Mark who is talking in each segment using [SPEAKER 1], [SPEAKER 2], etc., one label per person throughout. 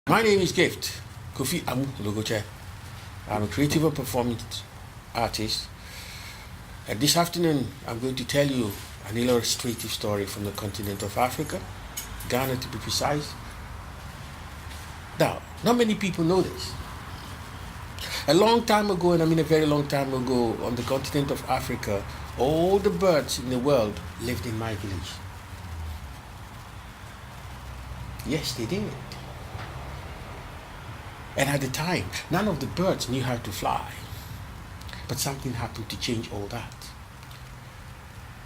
[SPEAKER 1] My name is Gift Kofi Amu Logotse. I'm a creative and performance artist. And this afternoon, I'm going to tell you an illustrative story from the continent of Africa, Ghana to be precise. Now, not many people know this. A long time ago, and I mean a very long time ago, on the continent of Africa, all the birds in the world lived in my village. Yes, they did. And at the time, none of the birds knew how to fly. But something happened to change all that.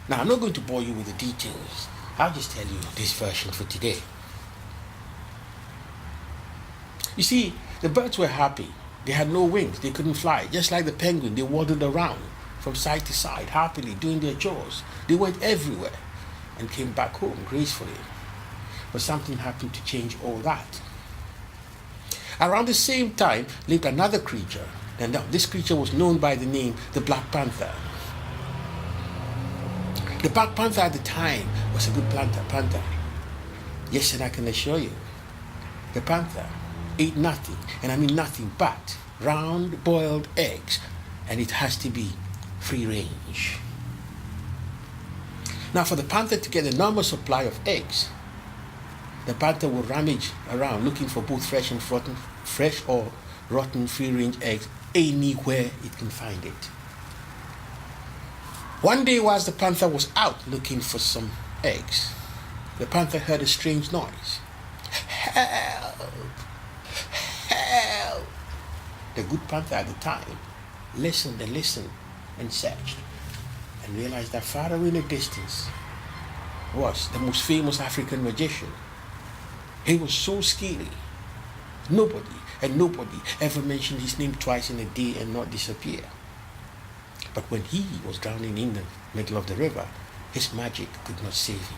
[SPEAKER 1] Now, I'm not going to bore you with the details. I'll just tell you this version for today. You see, the birds were happy. They had no wings. They couldn't fly. Just like the penguin, they waddled around from side to side, happily doing their chores. They went everywhere and came back home gracefully. But something happened to change all that. Around the same time lived another creature. And this creature was known by the name the Black Panther. The Black Panther at the time was a good panther. Yes, and I can assure you, the panther ate nothing, and I mean nothing but round boiled eggs, and it has to be free range. Now, for the panther to get a normal supply of eggs, the panther will rummage around looking for both fresh or rotten free range eggs anywhere it can find it. One day, whilst the panther was out looking for some eggs, the panther heard a strange noise. Help! Help! The good panther at the time listened and searched and realized that far away in the distance was the most famous African magician. He was so scary. Nobody ever mentioned his name twice in a day and not disappear. But when he was drowning in the middle of the river, his magic could not save him.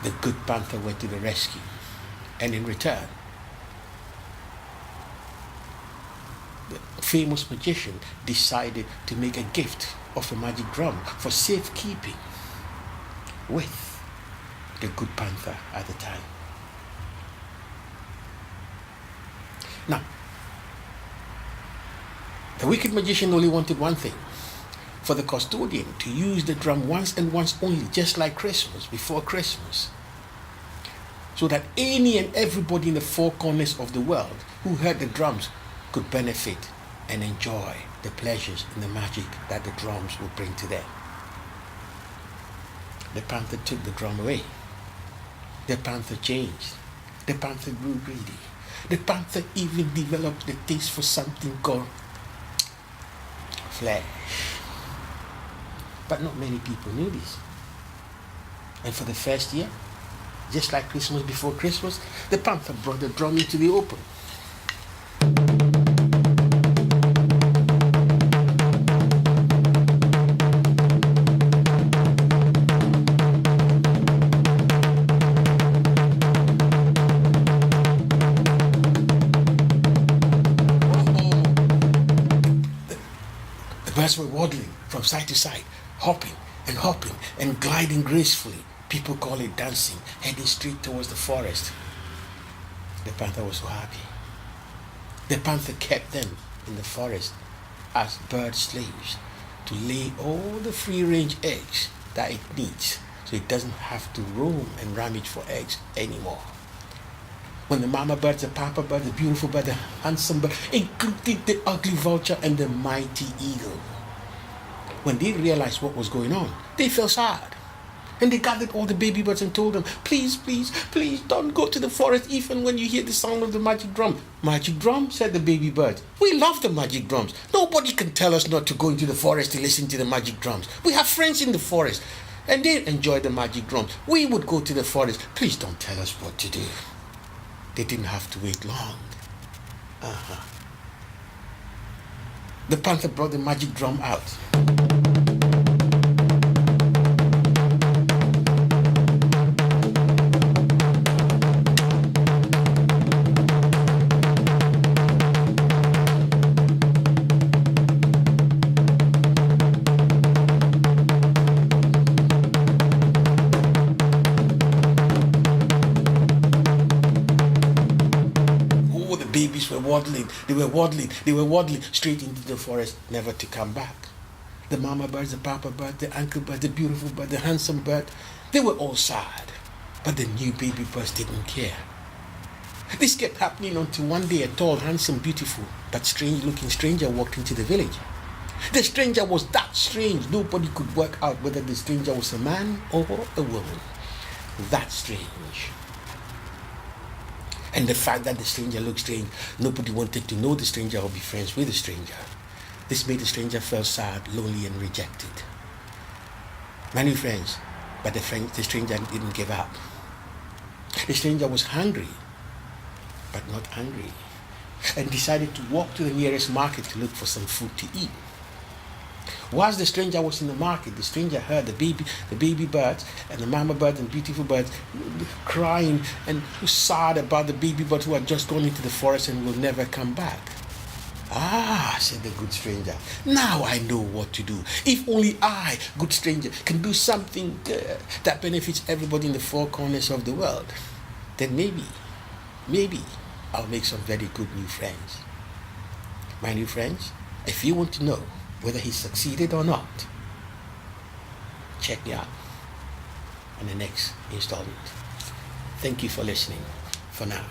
[SPEAKER 1] The good panther went to the rescue, and in return, the famous magician decided to make a gift of a magic drum for safekeeping with the good panther at the time. Now, the wicked magician only wanted one thing: for the custodian to use the drum once and once only, just like Christmas, before Christmas, so that any and everybody in the four corners of the world who heard the drums could benefit and enjoy the pleasures and the magic that the drums would bring to them. The panther took the drum away. The panther changed. The panther grew greedy. The panther even developed the taste for something called flesh. But not many people knew this. And for the first year, just like Christmas before Christmas, the panther brought the drum into the open. The birds were waddling from side to side, hopping and gliding gracefully. People call it dancing, heading straight towards the forest. The panther was so happy. The panther kept them in the forest as bird slaves to lay all the free-range eggs that it needs, so it doesn't have to roam and rummage for eggs anymore. When the mama bird, the papa bird, the beautiful bird, the handsome bird, including the ugly vulture and the mighty eagle, when they realized what was going on, they felt sad. And they gathered all the baby birds and told them, please, please, please don't go to the forest even when you hear the sound of the magic drum. Magic drum, said the baby birds. We love the magic drums. Nobody can tell us not to go into the forest to listen to the magic drums. We have friends in the forest and they enjoy the magic drums. We would go to the forest. Please don't tell us what to do. They didn't have to wait long. The panther brought the magic drum out. babies were waddling. They were waddling straight into the forest, never to come back. The mama birds, the papa bird, the uncle bird, the beautiful bird, the handsome bird, they were all sad. But the new baby birds didn't care. This kept happening until one day a tall, handsome, beautiful, but strange-looking stranger walked into the village. The stranger was that strange, nobody could work out whether the stranger was a man or a woman. That strange. And the fact that the stranger looked strange, nobody wanted to know the stranger or be friends with the stranger. This made the stranger feel sad, lonely, and rejected. Many friends, but the stranger didn't give up. The stranger was hungry, but not angry, and decided to walk to the nearest market to look for some food to eat. Whilst the stranger was in the market, the stranger heard the baby birds and the mama birds and beautiful birds crying and sad about the baby birds who had just gone into the forest and will never come back. Ah, said the good stranger, now I know what to do. If only I, good stranger, can do something that benefits everybody in the four corners of the world, then maybe I'll make some very good new friends. My new friends, if you want to know whether he succeeded or not, check me out on the next installment. Thank you for listening for now.